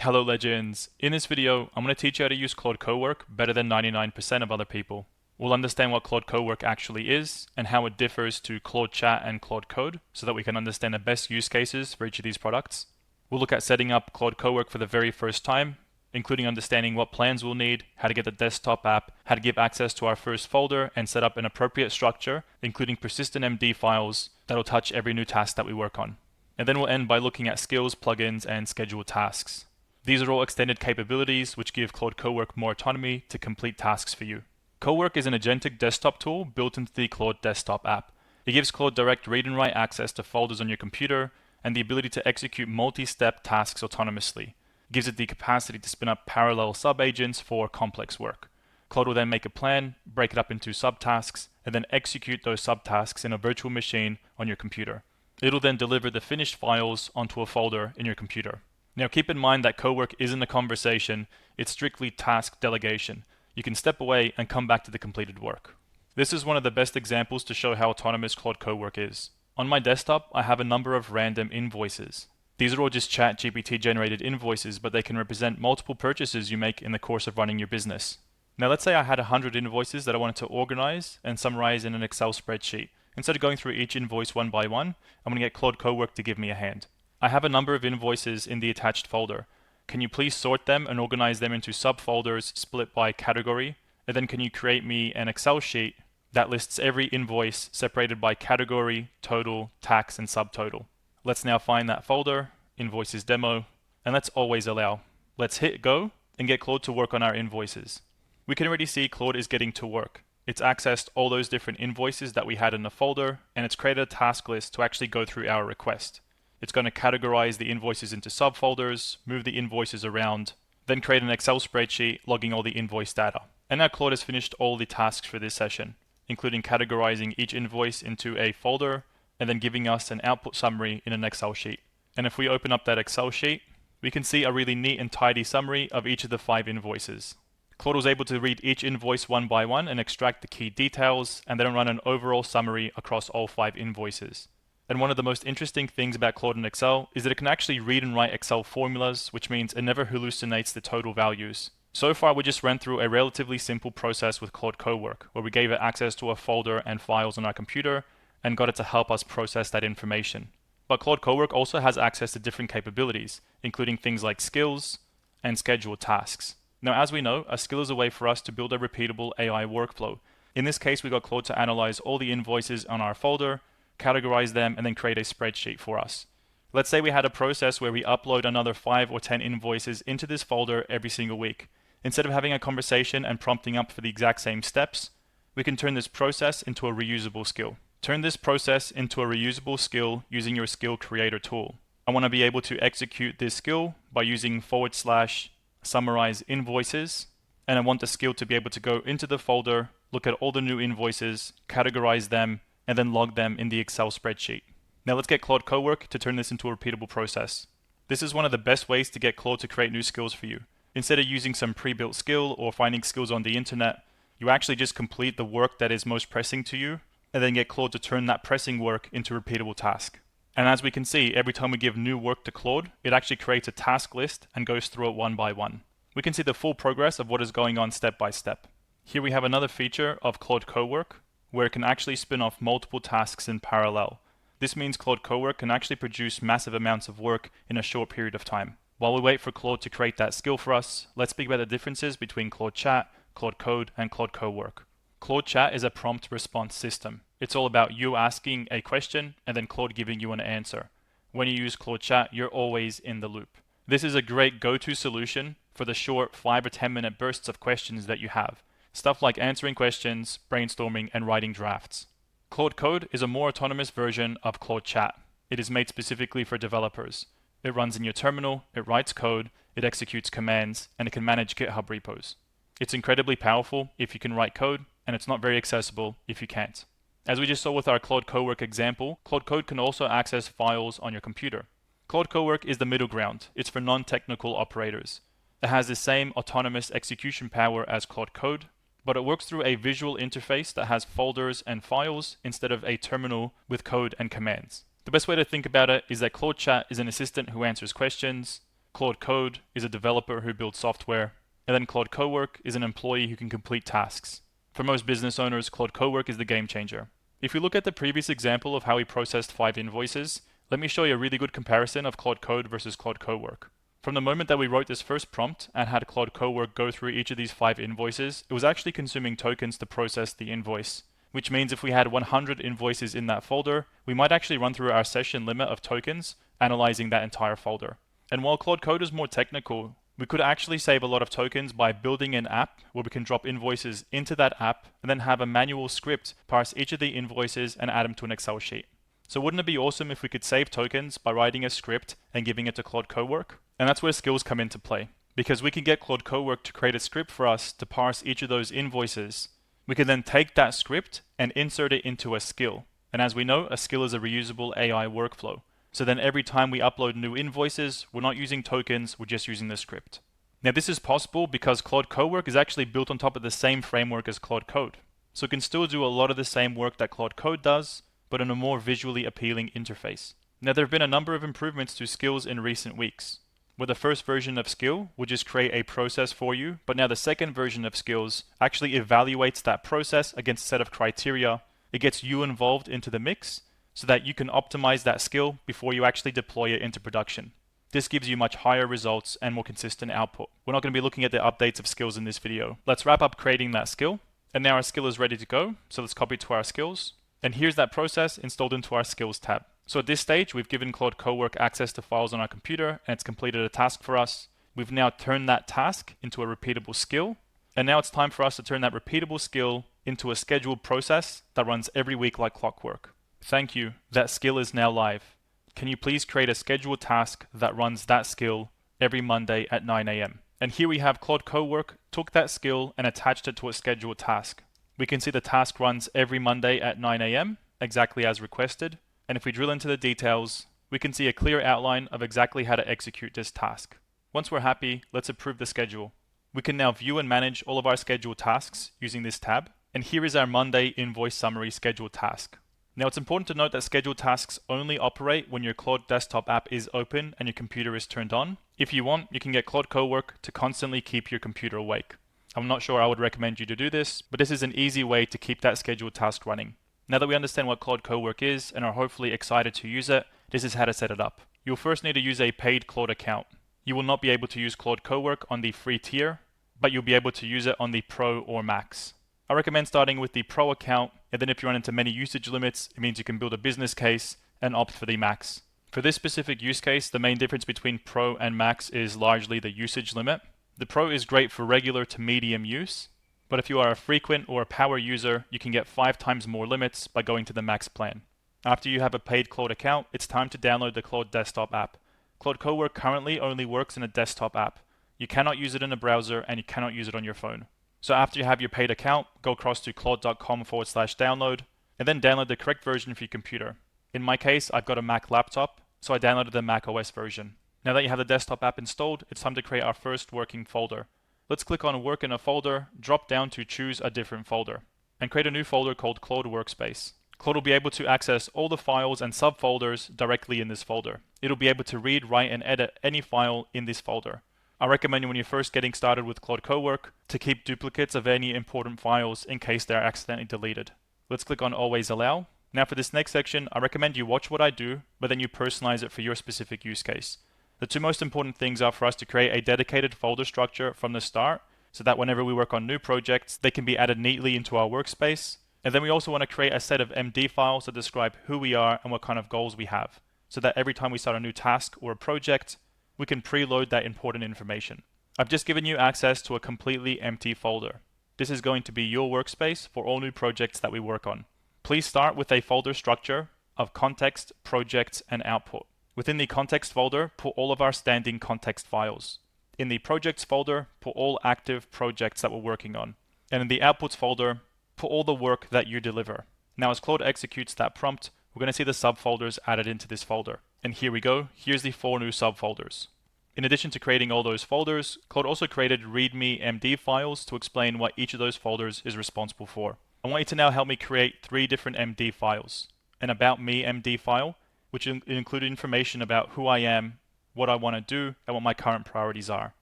Hello legends! In this video, I'm going to teach you how to use Claude Cowork better than 99% of other people. We'll understand what Claude Cowork actually is and how it differs to Claude Chat and Claude Code so that we can understand the best use cases for each of these products. We'll look at setting up Claude Cowork for the very first time, including understanding what plans we'll need, how to get the desktop app, how to give access to our first folder and set up an appropriate structure, including persistent MD files that'll touch every new task that we work on. And then we'll end by looking at skills, plugins, and scheduled tasks. These are all extended capabilities which give Claude Cowork more autonomy to complete tasks for you. Cowork is an agentic desktop tool built into the Claude desktop app. It gives Claude direct read and write access to folders on your computer and the ability to execute multi-step tasks autonomously. It gives it the capacity to spin up parallel sub-agents for complex work. Claude will then make a plan, break it up into subtasks, and then execute those subtasks in a virtual machine on your computer. It'll then deliver the finished files onto a folder in your computer. Now keep in mind that Cowork isn't a conversation, it's strictly task delegation. You can step away and come back to the completed work. This is one of the best examples to show how autonomous Claude Cowork is. On my desktop, I have a number of random invoices. These are all just ChatGPT generated invoices, but they can represent multiple purchases you make in the course of running your business. Now let's say I had 100 invoices that I wanted to organize and summarize in an Excel spreadsheet. Instead of going through each invoice one by one, I'm going to get Claude Cowork to give me a hand. I have a number of invoices in the attached folder. Can you please sort them and organize them into subfolders split by category? And then can you create me an Excel sheet that lists every invoice separated by category, total, tax, and subtotal? Let's now find that folder, invoices demo, and let's always allow. Let's hit go and get Claude to work on our invoices. We can already see Claude is getting to work. It's accessed all those different invoices that we had in the folder, and it's created a task list to actually go through our request. It's going to categorize the invoices into subfolders, move the invoices around, then create an Excel spreadsheet logging all the invoice data. And now Claude has finished all the tasks for this session, including categorizing each invoice into a folder and then giving us an output summary in an Excel sheet. And if we open up that Excel sheet, we can see a really neat and tidy summary of each of the 5 invoices. Claude was able to read each invoice one by one and extract the key details and then run an overall summary across all 5 invoices. And one of the most interesting things about Claude in Excel is that it can actually read and write Excel formulas, which means it never hallucinates the total values. So far, we just ran through a relatively simple process with Claude Cowork, where we gave it access to a folder and files on our computer and got it to help us process that information. But Claude Cowork also has access to different capabilities, including things like skills and scheduled tasks. Now, as we know, a skill is a way for us to build a repeatable AI workflow. In this case, we got Claude to analyze all the invoices on our folder, categorize them, and then create a spreadsheet for us. Let's say we had a process where we upload another 5 or 10 invoices into this folder every single week. Instead of having a conversation and prompting up for the exact same steps, we can turn this process into a reusable skill. Turn this process into a reusable skill using your skill creator tool. I want to be able to execute this skill by using / summarize invoices, and I want the skill to be able to go into the folder, look at all the new invoices, categorize them, and then log them in the Excel spreadsheet. Now let's get Claude Cowork to turn this into a repeatable process. This is one of the best ways to get Claude to create new skills for you. Instead of using some pre-built skill or finding skills on the internet, you actually just complete the work that is most pressing to you, and then get Claude to turn that pressing work into a repeatable task. And as we can see, every time we give new work to Claude, it actually creates a task list and goes through it one by one. We can see the full progress of what is going on step by step. Here we have another feature of Claude Cowork, where it can actually spin off multiple tasks in parallel. This means Claude Cowork can actually produce massive amounts of work in a short period of time. While we wait for Claude to create that skill for us, let's speak about the differences between Claude Chat, Claude Code, and Claude Cowork. Claude Chat is a prompt response system. It's all about you asking a question and then Claude giving you an answer. When you use Claude Chat, you're always in the loop. This is a great go-to solution for the short 5 or 10 minute bursts of questions that you have. Stuff like answering questions, brainstorming, and writing drafts. Claude Code is a more autonomous version of Claude Chat. It is made specifically for developers. It runs in your terminal, it writes code, it executes commands, and it can manage GitHub repos. It's incredibly powerful if you can write code, and it's not very accessible if you can't. As we just saw with our Claude Cowork example, Claude Code can also access files on your computer. Claude Cowork is the middle ground. It's for non-technical operators. It has the same autonomous execution power as Claude Code, but it works through a visual interface that has folders and files instead of a terminal with code and commands. The best way to think about it is that Claude Chat is an assistant who answers questions. Claude Code is a developer who builds software, and then Claude Cowork is an employee who can complete tasks. For most business owners, Claude Cowork is the game changer. If we look at the previous example of how we processed 5 invoices, let me show you a really good comparison of Claude Code versus Claude Cowork. From the moment that we wrote this first prompt and had Claude Cowork go through each of these 5 invoices, it was actually consuming tokens to process the invoice, which means if we had 100 invoices in that folder, we might actually run through our session limit of tokens, analyzing that entire folder. And while Claude Code is more technical, we could actually save a lot of tokens by building an app where we can drop invoices into that app and then have a manual script parse each of the invoices and add them to an Excel sheet. So wouldn't it be awesome if we could save tokens by writing a script and giving it to Claude Cowork? And that's where skills come into play, because we can get Claude Cowork to create a script for us to parse each of those invoices. We can then take that script and insert it into a skill. And as we know, a skill is a reusable AI workflow. So then every time we upload new invoices, we're not using tokens, we're just using the script. Now this is possible because Claude Cowork is actually built on top of the same framework as Claude Code. So it can still do a lot of the same work that Claude Code does, but in a more visually appealing interface. Now there have been a number of improvements to skills in recent weeks, where the first version of skill would just create a process for you, but now the second version of skills actually evaluates that process against a set of criteria. It gets you involved into the mix, so that you can optimize that skill before you actually deploy it into production. This gives you much higher results and more consistent output. We're not going to be looking at the updates of skills in this video. Let's wrap up creating that skill. And now our skill is ready to go. So let's copy to our skills. And here's that process installed into our skills tab. So at this stage, we've given Claude Cowork access to files on our computer and it's completed a task for us. We've now turned that task into a repeatable skill. And now it's time for us to turn that repeatable skill into a scheduled process that runs every week like clockwork. Thank you, that skill is now live. Can you please create a scheduled task that runs that skill every Monday at 9 a.m. And here we have Claude Cowork took that skill and attached it to a scheduled task. We can see the task runs every Monday at 9 a.m. exactly as requested. And if we drill into the details, we can see a clear outline of exactly how to execute this task. Once we're happy, let's approve the schedule. We can now view and manage all of our scheduled tasks using this tab. And here is our Monday invoice summary scheduled task. Now it's important to note that scheduled tasks only operate when your Claude desktop app is open and your computer is turned on. If you want, you can get Claude Cowork to constantly keep your computer awake. I'm not sure I would recommend you to do this, but this is an easy way to keep that scheduled task running. Now that we understand what Claude Cowork is and are hopefully excited to use it, this is how to set it up. You'll first need to use a paid Claude account. You will not be able to use Claude Cowork on the free tier, but you'll be able to use it on the Pro or Max. I recommend starting with the Pro account, and then if you run into many usage limits, it means you can build a business case and opt for the Max. For this specific use case, the main difference between Pro and Max is largely the usage limit. The Pro is great for regular to medium use, but if you are a frequent or a power user, you can get 5 times more limits by going to the Max plan. After you have a paid Claude account, it's time to download the Claude desktop app. Claude Cowork currently only works in a desktop app. You cannot use it in a browser and you cannot use it on your phone. So after you have your paid account, go across to claude.com/download and then download the correct version for your computer. In my case, I've got a Mac laptop, so I downloaded the Mac OS version. Now that you have the desktop app installed, it's time to create our first working folder. Let's click on Work in a folder, drop down to choose a different folder, and create a new folder called Claude Workspace. Claude will be able to access all the files and subfolders directly in this folder. It'll be able to read, write, and edit any file in this folder. I recommend when you're first getting started with Claude Cowork to keep duplicates of any important files in case they're accidentally deleted. Let's click on Always Allow. Now for this next section, I recommend you watch what I do, but then you personalize it for your specific use case. The 2 most important things are for us to create a dedicated folder structure from the start, so that whenever we work on new projects, they can be added neatly into our workspace. And then we also want to create a set of MD files that describe who we are and what kind of goals we have, so that every time we start a new task or a project, we can preload that important information. I've just given you access to a completely empty folder. This is going to be your workspace for all new projects that we work on. Please start with a folder structure of context, projects, and output. Within the context folder, put all of our standing context files. In the projects folder, put all active projects that we're working on. And in the outputs folder, put all the work that you deliver. Now as Claude executes that prompt, we're going to see the subfolders added into this folder. And here we go, here's the 4 new subfolders. In addition to creating all those folders, Claude also created README MD files to explain what each of those folders is responsible for. I want you to now help me create 3 different MD files. An About Me MD file, which include information about who I am, what I want to do, and what my current priorities are.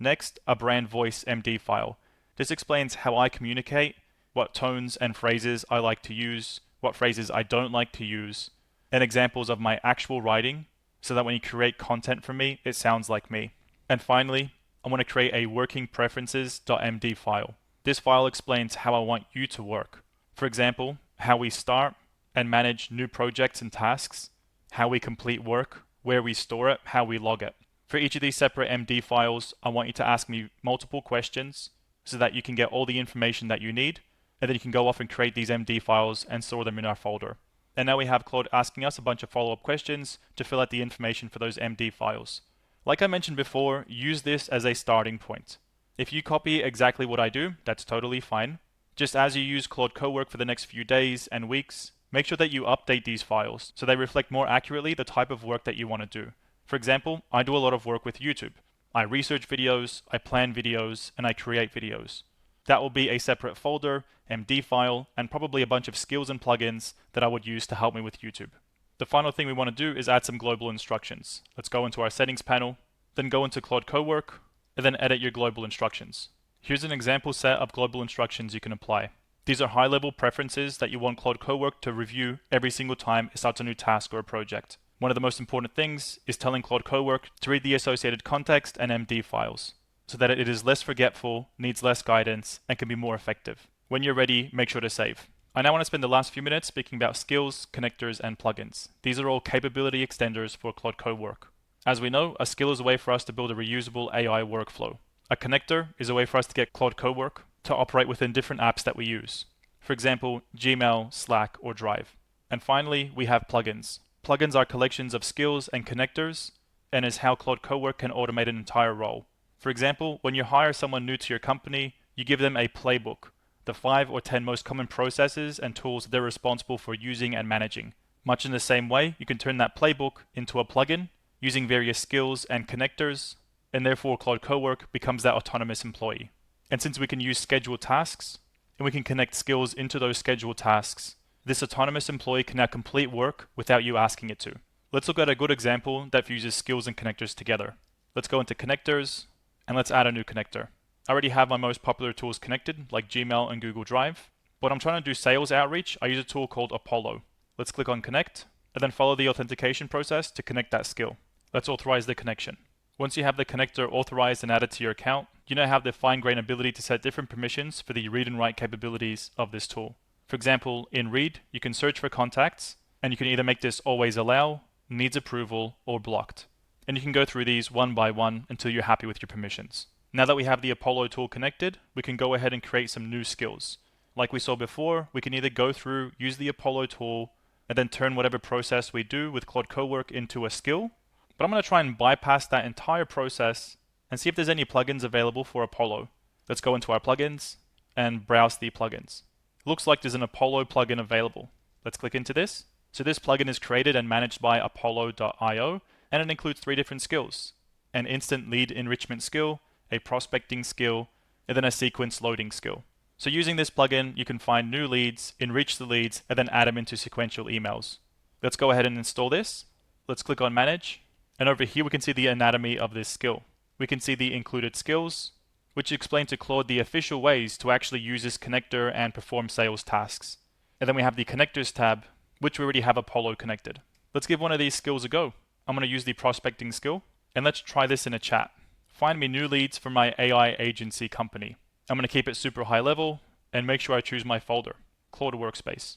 Next, a brand voice MD file. This explains how I communicate, what tones and phrases I like to use, what phrases I don't like to use, and examples of my actual writing, so that when you create content from me, it sounds like me. And finally, I want to create a working preferences.md file. This file explains how I want you to work. For example, how we start and manage new projects and tasks, how we complete work, where we store it, how we log it. For each of these separate MD files, I want you to ask me multiple questions so that you can get all the information that you need, and then you can go off and create these MD files and store them in our folder. And now we have Claude asking us a bunch of follow-up questions to fill out the information for those MD files. Like I mentioned before, use this as a starting point. If you copy exactly what I do, that's totally fine. Just as you use Claude Cowork for the next few days and weeks, make sure that you update these files so they reflect more accurately the type of work that you want to do. For example, I do a lot of work with YouTube. I research videos, I plan videos, and I create videos. That will be a separate folder, MD file, and probably a bunch of skills and plugins that I would use to help me with YouTube. The final thing we want to do is add some global instructions. Let's go into our settings panel, then go into Claude Cowork, and then edit your global instructions. Here's an example set of global instructions you can apply. These are high-level preferences that you want Claude Cowork to review every single time it starts a new task or a project. One of the most important things is telling Claude Cowork to read the associated context and MD files, so that it is less forgetful, needs less guidance, and can be more effective. When you're ready, make sure to save. I now want to spend the last few minutes speaking about skills, connectors, and plugins. These are all capability extenders for Claude Cowork. As we know, a skill is a way for us to build a reusable AI workflow. A connector is a way for us to get Claude Cowork to operate within different apps that we use. For example, Gmail, Slack, or Drive. And finally, we have plugins. Plugins are collections of skills and connectors, and is how Claude Cowork can automate an entire role. For example, when you hire someone new to your company, you give them a playbook, the 5 or 10 most common processes and tools that they're responsible for using and managing. Much in the same way, you can turn that playbook into a plugin using various skills and connectors, and therefore Claude Cowork becomes that autonomous employee. And since we can use scheduled tasks, and we can connect skills into those scheduled tasks, this autonomous employee can now complete work without you asking it to. Let's look at a good example that fuses skills and connectors together. Let's go into connectors, and let's add a new connector. I already have my most popular tools connected, like Gmail and Google Drive. But when I'm trying to do sales outreach, I use a tool called Apollo. Let's click on connect, and then follow the authentication process to connect that skill. Let's authorize the connection. Once you have the connector authorized and added to your account, you now have the fine-grained ability to set different permissions for the read and write capabilities of this tool. For example, in read, you can search for contacts, and you can either make this always allow, needs approval, or blocked. And you can go through these one by one until you're happy with your permissions. Now that we have the Apollo tool connected, we can go ahead and create some new skills. Like we saw before, we can either go through, use the Apollo tool, and then turn whatever process we do with Claude Cowork into a skill. But I'm going to try and bypass that entire process and see if there's any plugins available for Apollo. Let's go into our plugins and browse the plugins. Looks like there's an Apollo plugin available. Let's click into this. So this plugin is created and managed by Apollo.io, and it includes 3 different skills: an instant lead enrichment skill, a prospecting skill, and then a sequence loading skill. So using this plugin, you can find new leads, enrich the leads, and then add them into sequential emails. Let's go ahead and install this. Let's click on Manage, and over here we can see the anatomy of this skill. We can see the included skills, which explain to Claude the official ways to actually use this connector and perform sales tasks. And then we have the Connectors tab, which we already have Apollo connected. Let's give one of these skills a go. I'm going to use the prospecting skill, and let's try this in a chat. Find me new leads for my AI agency company. I'm going to keep it super high level and make sure I choose my folder, Claude Workspace.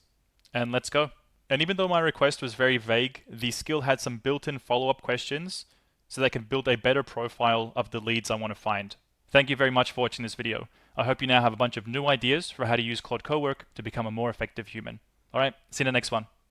And let's go. And even though my request was very vague, the skill had some built-in follow-up questions so that I can build a better profile of the leads I want to find. Thank you very much for watching this video. I hope you now have a bunch of new ideas for how to use Claude Cowork to become a more effective human. Alright, see you in the next one.